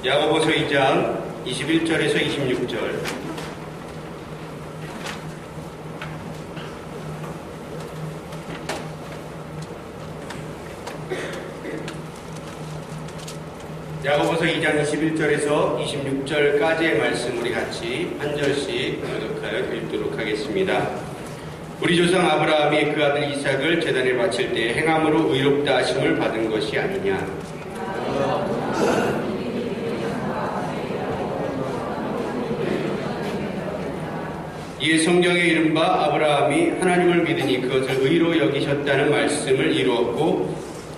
야고보서 2장 21절에서 26절. 야고보서 2장 21절에서 26절까지의 말씀 우리 같이 한 절씩 교독하여 읽도록 하겠습니다. 우리 조상 아브라함이 그 아들 이삭을 제단에 바칠 때 행함으로 의롭다 하심을 받은 것이 아니냐. 이에 성경에 이른바 아브라함이 하나님을 믿으니 그것을 의로 여기셨다는 말씀을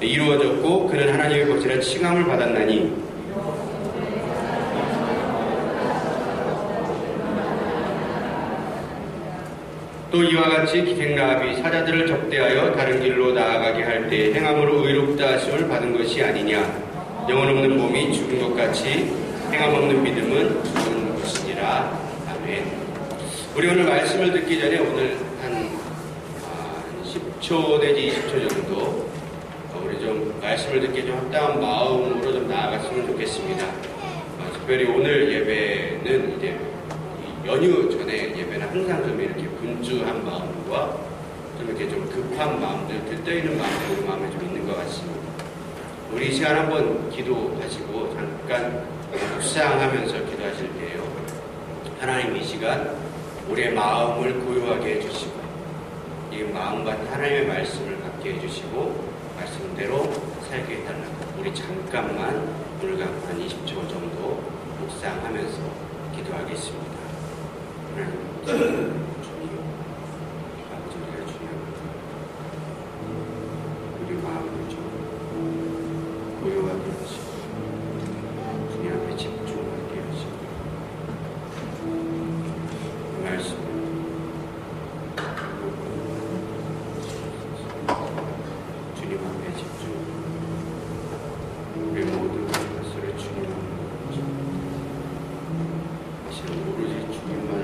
이루어졌고 그는 하나님의 것이라 칭함을 받았나니 또 이와 같이 기생라합이 사자들을 접대하여 다른 길로 나아가게 할 때 행함으로 의롭다 하심을 받은 것이 아니냐. 영혼 없는 몸이 죽은 것 같이 행함 없는 믿음은 죽은 것이니라. 아멘. 우리 오늘 말씀을 듣기 전에 오늘 한 10초 내지 20초 정도 우리 좀 말씀을 듣기 좀 합당한 마음으로 좀 나아갔으면 좋겠습니다. 특별히 오늘 예배는 이제 연휴 전에 예배는 항상 좀 이렇게 분주한 마음과 좀 이렇게 좀 급한 마음들, 들떠있는 마음들, 마음에 좀 있는 것 같습니다. 우리 이 시간 한번 기도하시고 잠깐 묵상하면서 기도하실 때요. 하나님 이 시간 우리의 마음을 고요하게 해주시고 이 마음과 하나님의 말씀을 갖게 해주시고 말씀대로 살게 해달라고 우리 잠깐만 오늘 한 20초 정도 묵상하면서 기도하겠습니다. 하나님 주님 아버지 우리가 주님합니다. 우리 마음을 좀 고요하게 하시고 주님 앞에 집중하게 하시고 말씀 주님 앞에 집중 우리 모든 것을 주님 앞에 사실 오로지 주님만을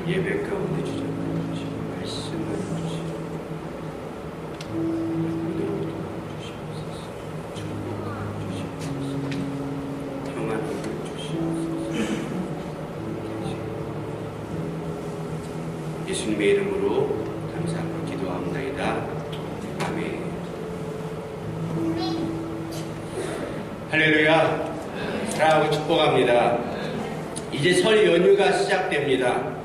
예배 가운데 주장하여 주시고 말씀을 주시고 은혜로 도와주시옵소서. 축복하여 주시옵소서. 평안을 주시옵소서. 예수님의 이름으로 감사하고 기도합나이다. 아멘. 할렐루야. 사랑하고 축복합니다. 이제 설 연휴가 시작됩니다.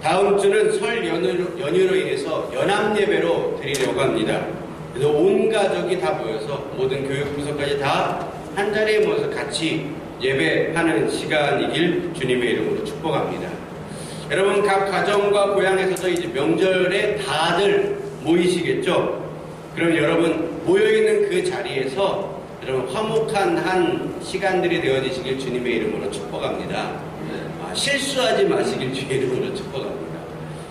다음 주는 설 연휴로 인해서 연합예배로 드리려고 합니다. 그래서 온 가족이 다 모여서 모든 교육부서까지 다 한 자리에 모여서 같이 예배하는 시간이길 주님의 이름으로 축복합니다. 여러분 각 가정과 고향에서도 이제 명절에 다들 모이시겠죠? 그럼 여러분 모여있는 그 자리에서 여러분 화목한 한 시간들이 되어지시길 주님의 이름으로 축복합니다. 실수하지 마시길 주의 이름으로 축복합니다.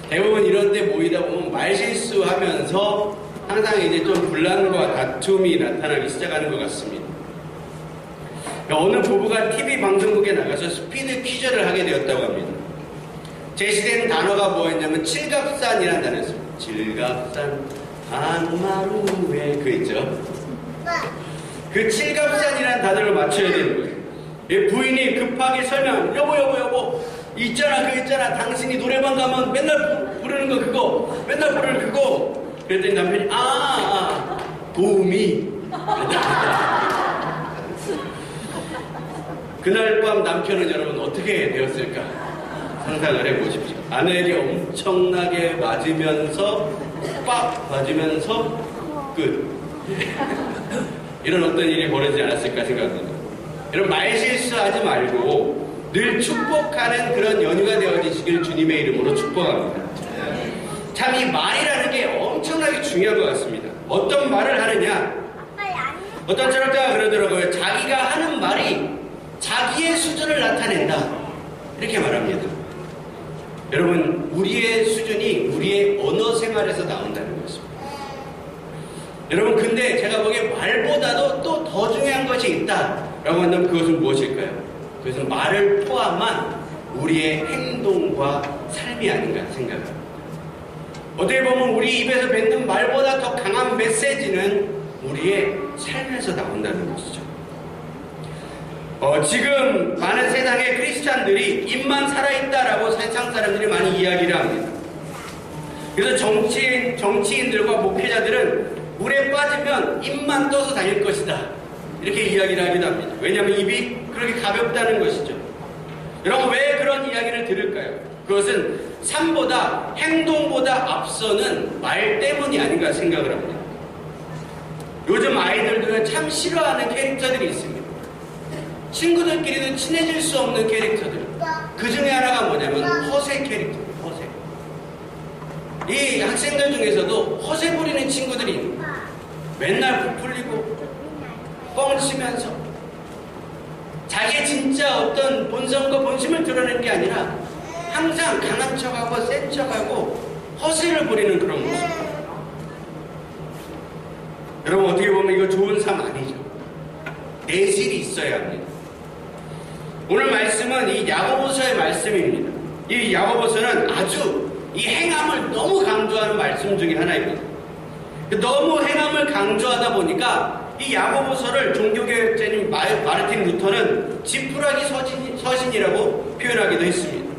대부분 이런 때 모이다 보면 말실수하면서 항상 이제 좀 분란과 다툼이 나타나기 시작하는 것 같습니다. 어느 부부가 TV 방송국에 나가서 스피드 퀴즈를 하게 되었다고 합니다. 제시된 단어가 뭐였냐면 칠갑산이라는 단어였습니다. 칠갑산 한마루에 그 있죠? 그 칠갑산이라는 단어를 맞춰야 되는 거예요. 부인이 급하게 설명, 여보, 있잖아, 당신이 노래방 가면 맨날 부르는 거 그거, 맨날 부르는 그거. 그랬더니 남편이, 도우미. 그날 밤 남편은 여러분 어떻게 되었을까? 상상을 해보십시오. 아내에게 엄청나게 맞으면서, 빡 맞으면서, 끝. 이런 어떤 일이 벌어지지 않았을까 생각합니다. 여러분 말실수하지 말고 늘 축복하는 그런 연휴가 되어지시길 주님의 이름으로 축복합니다. 참 이 말이라는 게 엄청나게 중요한 것 같습니다. 어떤 말을 하느냐, 어떤 철학자가 그러더라고요. 자기가 하는 말이 자기의 수준을 나타낸다 이렇게 말합니다. 여러분 우리의 수준이 우리의 언어 생활에서 나온다는 것입니다. 여러분 근데 제가 보기에 말보다도 또 더 중요한 것이 있다라고 한다면 그것은 무엇일까요? 그것은 말을 포함한 우리의 행동과 삶이 아닌가 생각합니다. 어떻게 보면 우리 입에서 뱉는 말보다 더 강한 메시지는 우리의 삶에서 나온다는 것이죠. 지금 많은 세상의 크리스찬들이 입만 살아있다라고 세상 사람들이 많이 이야기를 합니다. 그래서 정치인들과 목회자들은 물에 빠지면 입만 떠서 다닐 것이다, 이렇게 이야기를 하기도 합니다. 왜냐하면 입이 그렇게 가볍다는 것이죠. 여러분, 왜 그런 이야기를 들을까요? 그것은 삶보다, 행동보다 앞서는 말 때문이 아닌가 생각을 합니다. 요즘 아이들들은 참 싫어하는 캐릭터들이 있습니다. 친구들끼리는 친해질 수 없는 캐릭터들. 그 중에 하나가 뭐냐면 허세 캐릭터입니다. 허세. 이 학생들 중에서도 허세 부리는 친구들이 있는 거예요. 맨날 부풀리고 뻥치면서 자기의 진짜 어떤 본성과 본심을 드러내는 게 아니라 항상 강한 척하고 센 척하고 허세를 부리는 그런 모습. 여러분, 어떻게 보면 이거 좋은 삶 아니죠. 내실이 있어야 합니다. 오늘 말씀은 이 야고보서의 말씀입니다. 이 야고보서는 아주 이 행함을 너무 강조하는 말씀 중에 하나입니다. 너무 행함을 강조하다 보니까 이 야고보서를 종교개혁자인 마르틴 루터는 지푸라기 서신이라고 표현하기도 했습니다.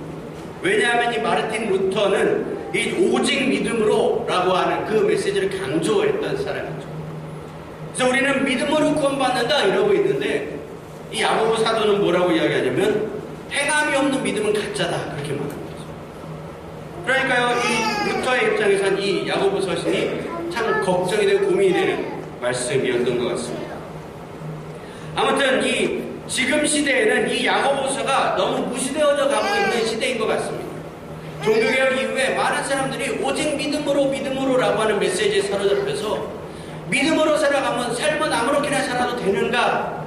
왜냐하면 이 마르틴 루터는 이 오직 믿음으로라고 하는 그 메시지를 강조했던 사람이죠. 그래서 우리는 믿음으로 구원받는다 이러고 있는데, 이 야고보 사도는 뭐라고 이야기하냐면 행함이 없는 믿음은 가짜다, 그렇게 말합니다. 그러니까요, 이 루터의 입장에서는 이 야고보 서신이 참 걱정이 되고 고민이 되는 말씀이었던 것 같습니다. 아무튼 이 지금 시대에는 이 야고보서가 너무 무시되어져 가고 있는 시대인 것 같습니다. 종교개혁 이후에 많은 사람들이 오직 믿음으로라고 하는 메시지에 사로잡혀서 믿음으로 살아가면 삶은 아무렇게나 살아도 되는가?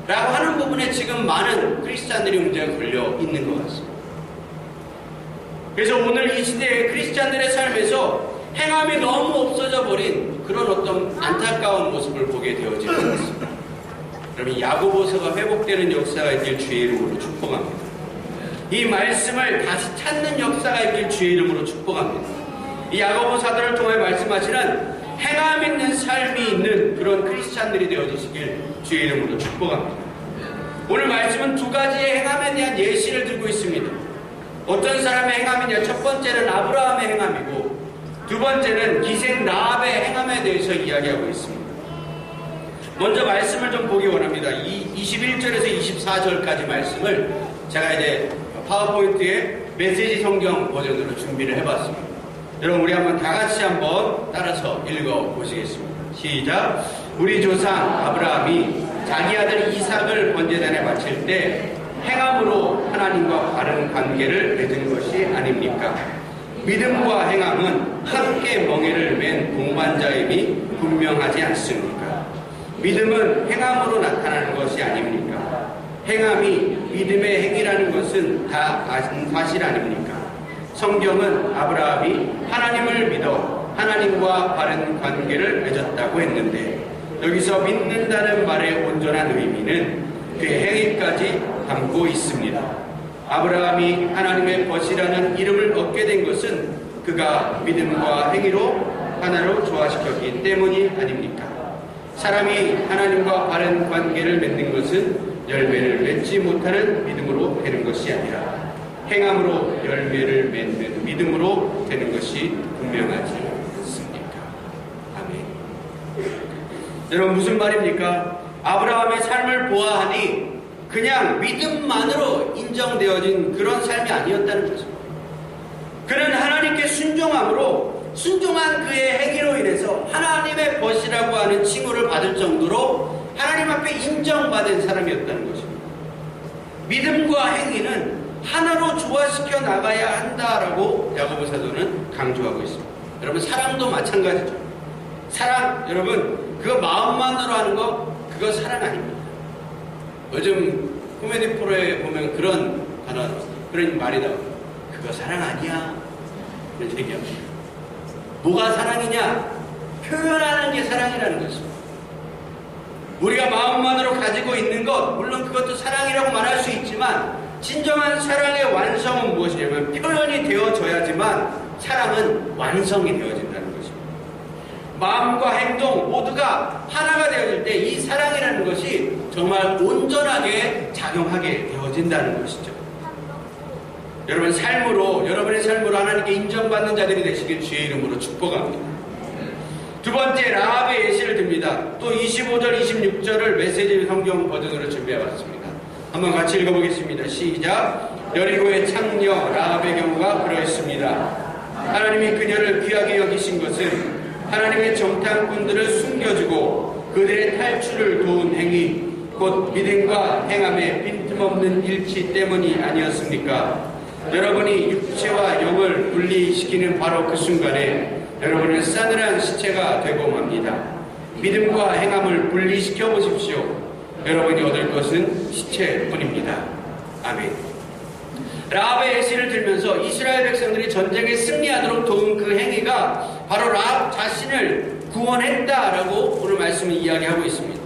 라고 하는 부분에 지금 많은 크리스찬들이 문제가 걸려 있는 것 같습니다. 그래서 오늘 이 시대의 크리스찬들의 삶에서 행함이 너무 없어져 버린 그런 어떤 안타까운 모습을 보게 되어지는 것 같습니다. 그러면 야고보서가 회복되는 역사가 있길 주의 이름으로 축복합니다. 이 말씀을 다시 찾는 역사가 있길 주의 이름으로 축복합니다. 이 야고보 사도를 통해 말씀하시는 행함 있는 삶이 있는 그런 크리스찬들이 되어주시길 주의 이름으로 축복합니다. 오늘 말씀은 두 가지의 행함에 대한 예시를 들고 있습니다. 어떤 사람의 행함이냐? 첫 번째는 아브라함의 행함이고, 두 번째는 기생 라합의 행함에 대해서 이야기하고 있습니다. 먼저 말씀을 좀 보기 원합니다. 이 21절에서 24절까지 말씀을 제가 이제 파워포인트에 메시지 성경 버전으로 준비를 해봤습니다. 여러분, 우리 한번 다 같이 한번 따라서 읽어보시겠습니다. 시작. 우리 조상 아브라함이 자기 아들 이삭을 번제단에 바칠 때 행함으로 하나님과 바른 관계를 맺은 것이 아닙니까? 믿음과 행함은 함께 멍에를 맨 동반자임이 분명하지 않습니까? 믿음은 행함으로 나타나는 것이 아닙니까? 행함이 믿음의 행위라는 것은 다 아신 사실 아닙니까? 성경은 아브라함이 하나님을 믿어 하나님과 바른 관계를 맺었다고 했는데, 여기서 믿는다는 말의 온전한 의미는 그의 행위까지 담고 있습니다. 아브라함이 하나님의 벗이라는 이름을 얻게 된 것은 그가 믿음과 행위로 하나로 조화시켰기 때문이 아닙니까? 사람이 하나님과 바른 관계를 맺는 것은 열매를 맺지 못하는 믿음으로 되는 것이 아니라 행함으로 열매를 맺는 믿음으로 되는 것이 분명하지 않습니까? 아멘. 여러분, 무슨 말입니까? 아브라함의 삶을 보아하니 그냥 믿음만으로 인정되어진 그런 삶이 아니었다는 것입니다. 그는 하나님께 순종한 그의 행위로 인해서 하나님의 벗이라고 하는 칭호를 받을 정도로 하나님 앞에 인정받은 사람이었다는 것입니다. 믿음과 행위는 하나로 조화시켜 나가야 한다라고 야고보 사도는 강조하고 있습니다. 여러분, 사랑도 마찬가지죠. 사랑, 여러분, 그거 마음만으로 하는 거, 그거 사랑 아닙니다. 요즘 코미디 프로에 보면 그런 단어, 그런 말이 나옵니다. 그거 사랑 아니야. 그런 얘기합니다. 뭐가 사랑이냐? 표현하는 게 사랑이라는 것입니다. 우리가 마음만으로 가지고 있는 것, 물론 그것도 사랑이라고 말할 수 있지만, 진정한 사랑의 완성은 무엇이냐면 표현이 되어져야지만 사랑은 완성이 되어진다는 것입니다. 마음과 행동 모두가 하나가 되어질 때 이 사랑이라는 생명이라는 것이 정말 온전하게 작용하게 되어진다는 것이죠. 여러분 삶으로, 여러분의 삶으로 하나님께 인정받는 자들이 되시길 주의 이름으로 축복합니다. 두 번째, 라합의 예시를 듭니다. 또 25절, 26절을 메시지 성경 버전으로 준비해봤습니다. 한번 같이 읽어보겠습니다. 시작. 여리고의 창녀 라합의 경우가 그러했습니다. 하나님이 그녀를 귀하게 여기신 것은 하나님의 정탐꾼들을 숨겨주고 그들의 탈출을 도운 행위, 곧 믿음과 행함의 빈틈없는 일치 때문이 아니었습니까? 여러분이 육체와 영을 분리시키는 바로 그 순간에 여러분은 싸늘한 시체가 되고 맙니다. 믿음과 행함을 분리시켜 보십시오. 여러분이 얻을 것은 시체뿐입니다. 아멘. 라합의 예시를 들면서 이스라엘 백성들이 전쟁에 승리하도록 도운 그 행위가 바로 라합 자신을 구원했다라고 오늘 말씀을 이야기하고 있습니다.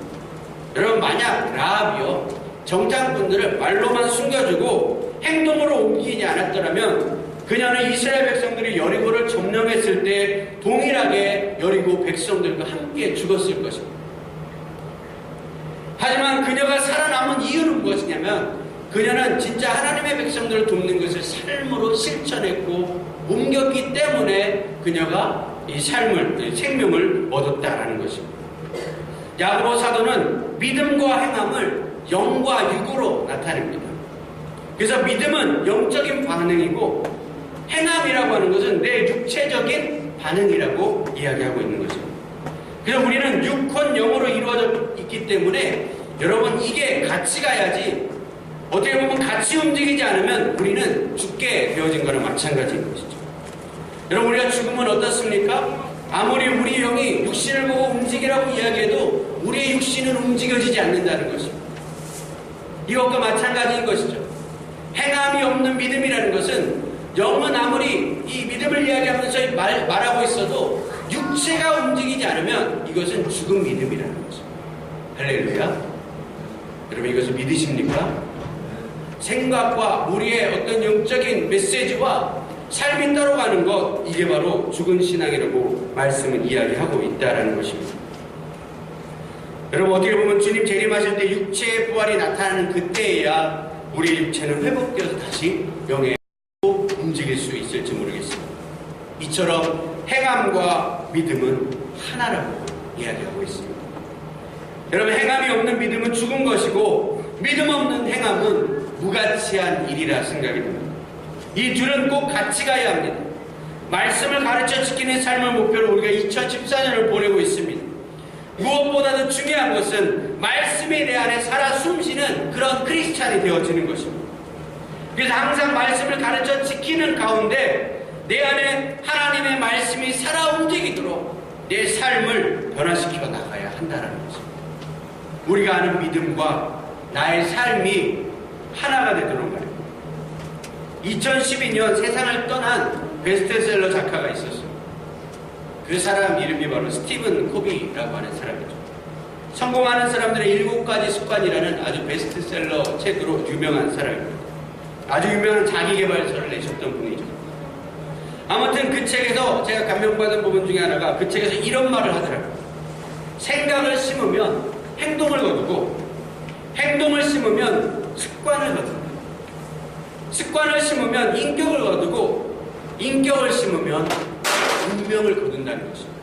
여러분, 만약 라합이요 정탐꾼들을 말로만 숨겨주고 행동으로 옮기지 않았더라면 그녀는 이스라엘 백성들이 여리고를 점령했을 때 동일하게 여리고 백성들과 함께 죽었을 것입니다. 하지만 그녀가 살아남은 이유는 무엇이냐면 그녀는 진짜 하나님의 백성들을 돕는 것을 삶으로 실천했고 옮겼기 때문에 그녀가 이 생명을 얻었다라는 것입니다. 야고보 사도는 믿음과 행함을 영과 육으로 나타냅니다. 그래서 믿음은 영적인 반응이고 행함이라고 하는 것은 내 육체적인 반응이라고 이야기하고 있는 것입니다. 그래서 우리는 육혼 영으로 이루어져 있기 때문에 여러분, 이게 같이 가야지, 어떻게 보면 같이 움직이지 않으면 우리는 죽게 되어진 거랑 마찬가지인 것이죠. 여러분, 우리가 죽으면 어떻습니까? 아무리 우리 영이 육신을 보고 움직이라고 이야기해도 우리의 육신은 움직여지지 않는다는 것입니다. 이것과 마찬가지인 것이죠. 행함이 없는 믿음이라는 것은 영은 아무리 이 믿음을 이야기하면서 말하고 있어도 육체가 움직이지 않으면 이것은 죽은 믿음이라는 것입니다. 할렐루야. 여러분, 이것을 믿으십니까? 생각과 우리의 어떤 영적인 메시지와 삶이 따라가는 것, 이게 바로 죽은 신앙이라고 말씀은 이야기하고 있다는 것입니다. 여러분, 어떻게 보면 주님 재림하실 때 육체의 부활이 나타나는 그때에야 우리 육체는 회복되어서 다시 영의 움직일 수 있을지 모르겠습니다. 이처럼 행함과 믿음은 하나라고 이야기하고 있습니다. 여러분, 행함이 없는 믿음은 죽은 것이고 믿음 없는 행함은 무가치한 일이라 생각이 듭니다. 이 둘은 꼭 같이 가야 합니다. 말씀을 가르쳐 지키는 삶을 목표로 우리가 2014년을 보내고 있습니다. 무엇보다도 중요한 것은 말씀이 내 안에 살아 숨쉬는 그런 크리스찬이 되어지는 것입니다. 그래서 항상 말씀을 가르쳐 지키는 가운데 내 안에 하나님의 말씀이 살아 움직이도록 내 삶을 변화시켜 나가야 한다는 것입니다. 우리가 아는 믿음과 나의 삶이 하나가 되도록 말입니다. 2012년 세상을 떠난 베스트셀러 작가가 있었어요. 그 사람 이름이 바로 스티븐 코비라고 하는 사람이죠. 성공하는 사람들의 7가지 습관이라는 아주 베스트셀러 책으로 유명한 사람입니다. 아주 유명한 자기개발서를 내셨던 분이죠. 아무튼 그 책에서 제가 감명받은 부분 중에 하나가 그 책에서 이런 말을 하더라고요. 생각을 심으면 행동을 거두고 행동을 심으면 습관을 거둔다. 습관을 심으면 인격을 거두고 인격을 심으면 운명을 거둔다는 것입니다.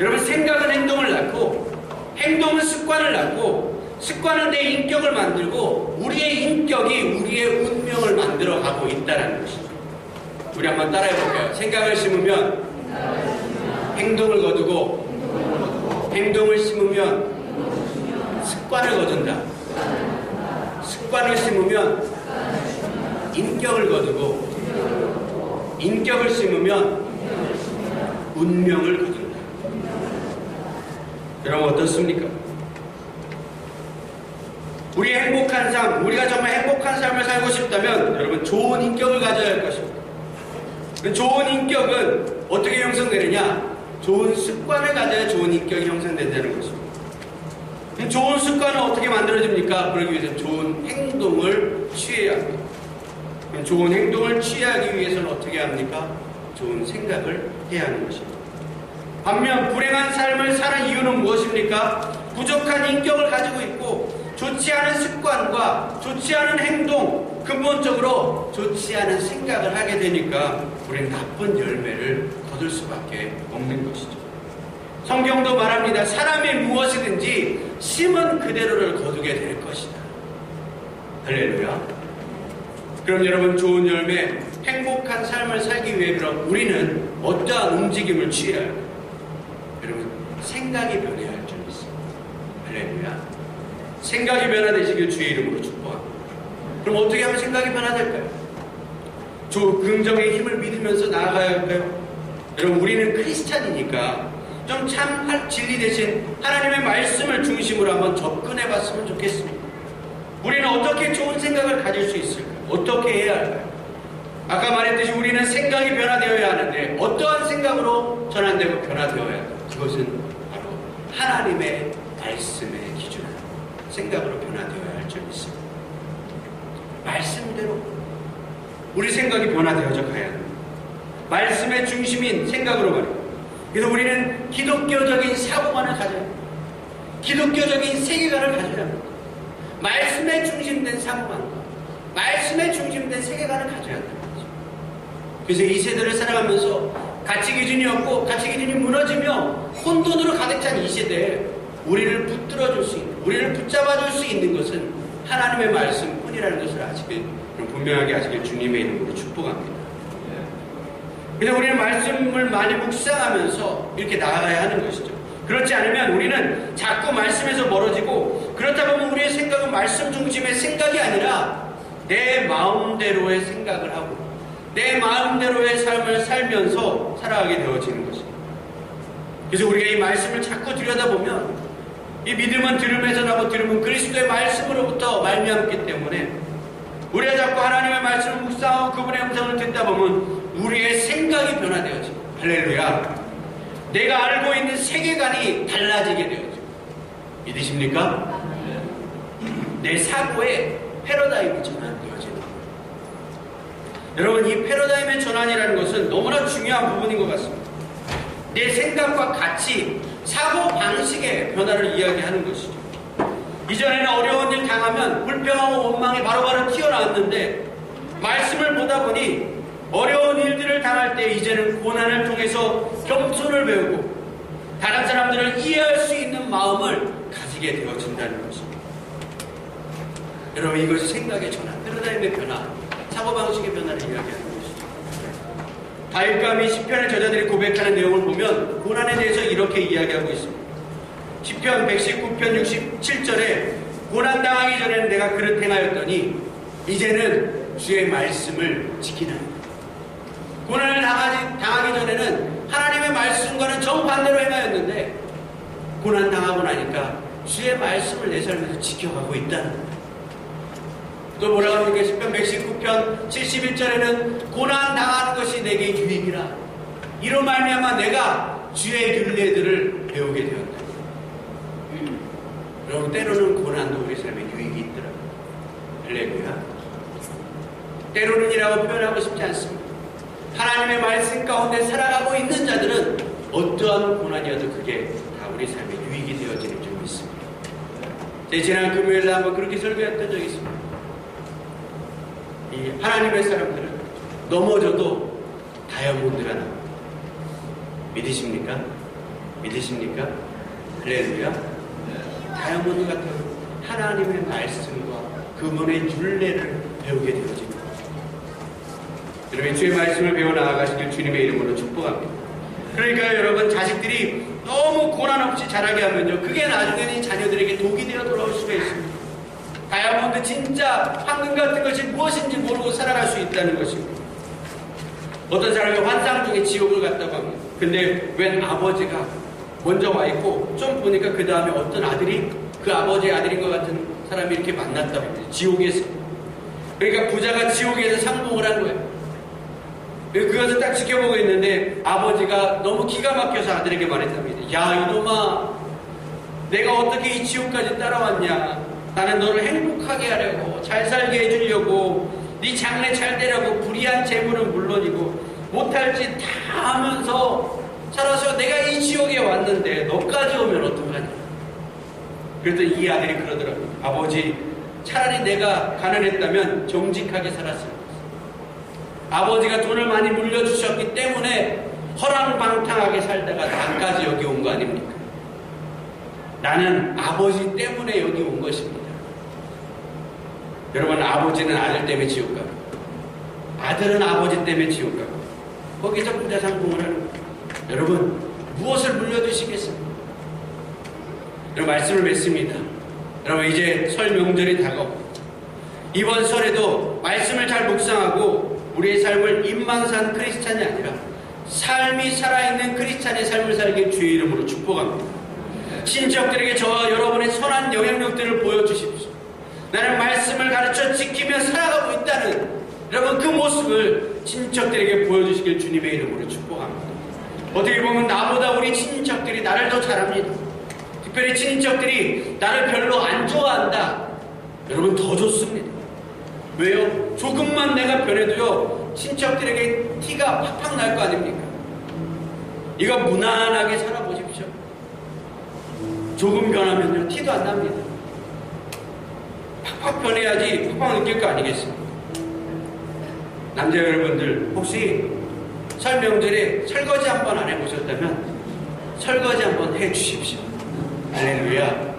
여러분, 생각은 행동을 낳고 행동은 습관을 낳고 습관은 내 인격을 만들고 우리의 인격이 우리의 운명을 만들어가고 있다는 것입니다. 우리 한번 따라해볼까요? 생각을 심으면 행동을 거두고 행동을 심으면 습관을 거둔다. 습관을 심으면 인격을 거두고 인격을 심으면 운명을 거둔다. 여러분, 어떻습니까? 우리의 행복한 삶, 우리가 정말 행복한 삶을 살고 싶다면 여러분, 좋은 인격을 가져야 할 것입니다. 좋은 인격은 어떻게 형성되느냐? 좋은 습관을 가져야 좋은 인격이 형성된다는 것입니다. 좋은 습관은 어떻게 만들어집니까? 그러기 위해서는 좋은 행동을 취해야 합니다. 좋은 행동을 취하기 위해서는 어떻게 합니까? 좋은 생각을 해야 하는 것입니다. 반면 불행한 삶을 사는 이유는 무엇입니까? 부족한 인격을 가지고 있고 좋지 않은 습관과 좋지 않은 행동, 근본적으로 좋지 않은 생각을 하게 되니까 우리는 나쁜 열매를 거둘 수밖에 없는 것이죠. 성경도 말합니다. 사람이 무엇이든지 심은 그대로를 거두게 될 것이다. 할렐루야. 그럼 여러분, 좋은 열매, 행복한 삶을 살기 위해 그럼 우리는 어떠한 움직임을 취해야 할까요? 여러분, 생각이 변해야 할 줄 믿습니다. 할렐루야. 생각이 변화되시길 주의 이름으로 축복합니다. 그럼 어떻게 하면 생각이 변화될까요? 긍정의 힘을 믿으면서 나아가야 할까요? 여러분, 우리는 크리스찬이니까 좀 참 진리 대신 하나님의 말씀을 중심으로 한번 접근해 봤으면 좋겠습니다. 우리는 어떻게 좋은 생각을 가질 수 있을까요? 어떻게 해야 할까요? 아까 말했듯이 우리는 생각이 변화되어야 하는데 어떠한 생각으로 전환되고 변화되어야 할까요? 그것은 바로 하나님의 말씀의 기준으로 생각으로 변화되어야 할 줄 믿습니다. 말씀대로 우리 생각이 변화되어져 가야 합니다. 말씀의 중심인 생각으로 말입니다. 그래서 우리는 기독교적인 사고관을 가져야 합니다. 기독교적인 세계관을 가져야 합니다. 말씀에 중심된 사고관과 말씀에 중심된 세계관을 가져야 한다는 거죠. 그래서 이 세대를 살아가면서 가치 기준이 없고 가치 기준이 무너지며 혼돈으로 가득 찬 이 시대에 우리를 붙들어줄 수 있는, 우리를 붙잡아줄 수 있는 것은 하나님의 말씀뿐이라는 것을 아시길, 분명하게 아시길 주님의 이름으로 축복합니다. 그래서 우리는 말씀을 많이 묵상하면서 이렇게 나아가야 하는 것이죠. 그렇지 않으면 우리는 자꾸 말씀에서 멀어지고, 그렇다 보면 우리의 생각은 말씀 중심의 생각이 아니라 내 마음대로의 생각을 하고 내 마음대로의 삶을 살면서 살아가게 되어지는 것입니다. 그래서 우리가 이 말씀을 자꾸 들여다보면 이 믿음은 들음에서 나고 들음은 그리스도의 말씀으로부터 말미암기 때문에 우리가 자꾸 하나님의 말씀을 묵상하고 그분의 음성을 듣다 보면 우리의 생각이 변화되어집니다. 할렐루야. 내가 알고 있는 세계관이 달라지게 되어집니다. 믿으십니까? 내 사고의 패러다임이 전환되어지는 겁니다. 여러분, 이 패러다임의 전환이라는 것은 너무나 중요한 부분인 것 같습니다. 내 생각과 가치, 사고 방식의 변화를 이야기하는 것이죠. 이전에는 어려운 일 당하면 불평하고 원망이 바로바로 튀어나왔는데 말씀을 보다 보니 어려운 일들을 당할 때 이제는 고난을 통해서 겸손을 배우고 다른 사람들을 이해할 수 있는 마음을 가지게 되어진다는 것입니다. 여러분, 이것이 생각의 전환, 패러다임의 변화, 사고방식의 변화를 이야기하는 것이죠. 다윗과 및 시편의 저자들이 고백하는 내용을 보면 고난에 대해서 이렇게 이야기하고 있습니다. 시편 119편 67절에 고난당하기 전에는 내가 그릇 행하였더니 이제는 주의 말씀을 지키나이다. 고난을 당하기 전에는 하나님의 말씀과는 정반대로 행하였는데 고난당하고 나니까 주의 말씀을 내 삶에서 지켜가고 있다는 거예요. 또 뭐라고 합니까? 시편 119편 71절에는 고난당하는 것이 내게 유익이라. 이로 말미암아 내가 주의 율례들을 배우게 되었다. 여러분, 때로는 고난도 우리 삶에 유익이 있더라고요. 할렐루야. 때로는이라고 표현하고 싶지 않습니다. 하나님의 말씀 가운데 살아가고 있는 자들은 어떠한 고난이어도 그게 다 우리 삶에 유익이 되어지는 줄 믿습니다. 제 지난 금요일에 한번 그렇게 설교했던 적이 있습니다. 이 하나님의 사람들은 넘어져도 다이아몬드가 나옵니다. 믿으십니까? 믿으십니까? 할렐루야. 다이아몬드 같은 하나님의 말씀과 그분의 율례를 배우게 되어집니다. 여러분, 주의 말씀을 배워 나아가시길 주님의 이름으로 축복합니다. 그러니까 여러분, 자식들이 너무 고난 없이 자라게 하면요, 그게 나중에는 자녀들에게 독이 되어 돌아올 수가 있습니다. 다이아몬드, 진짜 황금 같은 것이 무엇인지 모르고 살아갈 수 있다는 것입니다. 어떤 사람이 환상 중에 지옥을 갔다고 합니다. 근데 웬 아버지가 먼저 와 있고 좀 보니까 그 다음에 어떤 아들이 그 아버지의 아들인 것 같은 사람이 이렇게 만났다고 합니다. 지옥에서. 그러니까 부자가 지옥에서 상봉을 한 거예요. 그것을 딱 지켜보고 있는데 아버지가 너무 기가 막혀서 아들에게 말했답니다. 야, 이놈아, 내가 어떻게 이 지옥까지 따라왔냐. 나는 너를 행복하게 하려고, 잘 살게 해주려고, 네 장래 잘 되라고 불의한 재물은 물론이고 못할 짓 다 하면서 살아서 내가 이 지옥에 왔는데 너까지 오면 어떡하냐. 그랬더니 이 아들이 그러더라고요. 아버지, 차라리 내가 가난했다면 정직하게 살았을 것이다. 아버지가 돈을 많이 물려주셨기 때문에 허랑방탕하게 살다가 나까지 여기 온 거 아닙니까? 나는 아버지 때문에 여기 온 것입니다. 여러분, 아버지는 아들 때문에 지옥 가고 아들은 아버지 때문에 지옥 가고 거기서 부자상봉을 하는 거예요. 여러분, 무엇을 물려주시겠습니까? 여러분, 말씀을 맺습니다. 여러분, 이제 설 명절이 다가오고 이번 설에도 말씀을 잘 묵상하고 우리의 삶을 입만 산 크리스찬이 아니라 삶이 살아있는 크리스찬의 삶을 살길 주의 이름으로 축복합니다. 친척들에게 저와 여러분의 선한 영향력들을 보여주십시오. 나는 말씀을 가르쳐 지키며 살아가고 있다는 여러분 그 모습을 친척들에게 보여주시길 주님의 이름으로 축복합니다. 어떻게 보면 나보다 우리 친척들이 나를 더 잘합니다. 특별히 친척들이 나를 별로 안 좋아한다. 여러분, 더 좋습니다. 왜요? 조금만 내가 변해도요 친척들에게 티가 팍팍 날 거 아닙니까? 이거 무난하게 살아보십시오. 조금 변하면요 티도 안 납니다. 팍팍 변해야지 팍팍 느낄 거 아니겠습니까? 남자 여러분들, 혹시 설 명절에 설거지 한번 안 해보셨다면 설거지 한번 해주십시오. 할렐루야.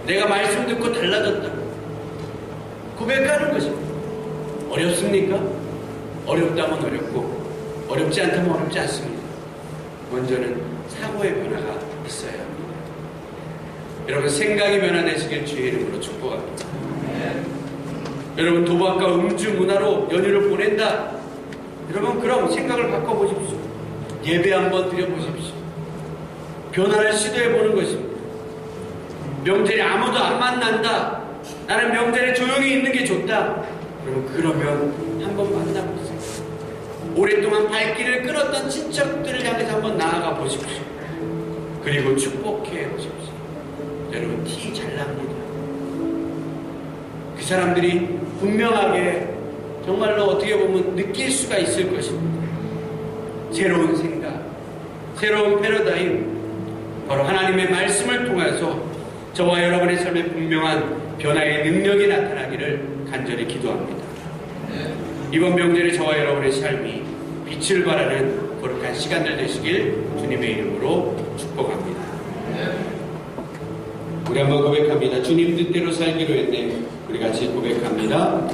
내가 말씀 듣고 달라졌다 고백하는 것입니다. 어렵습니까? 어렵다면 어렵고 어렵지 않다면 어렵지 않습니다. 먼저는 사고의 변화가 있어야 합니다. 여러분, 생각이 변화되시길 주의 이름으로 축복합니다. 여러분, 도박과 음주 문화로 연휴를 보낸다. 여러분, 그럼 생각을 바꿔보십시오. 예배 한번 드려보십시오. 변화를 시도해보는 것입니다. 명절에 아무도 안 만난다. 나는 명절에 조용히 있는 게 좋다. 그러면 한번 만나보세요. 오랫동안 발길을 끌었던 친척들을 향해서 한번 나아가 보십시오. 그리고 축복해 보십시오. 여러분, 티 잘 납니다. 그 사람들이 분명하게 정말로 어떻게 보면 느낄 수가 있을 것입니다. 새로운 생각, 새로운 패러다임, 바로 하나님의 말씀을 통해서 저와 여러분의 삶에 분명한 변화의 능력이 나타나기를 간절히 기도합니다. 이번 명절에 저와 여러분의 삶이 빛을 발하는 거룩한 시간들 되시길 주님의 이름으로 축복합니다. 우리 한번 고백합니다. 주님 뜻대로 살기로 했네. 우리 같이 고백합니다.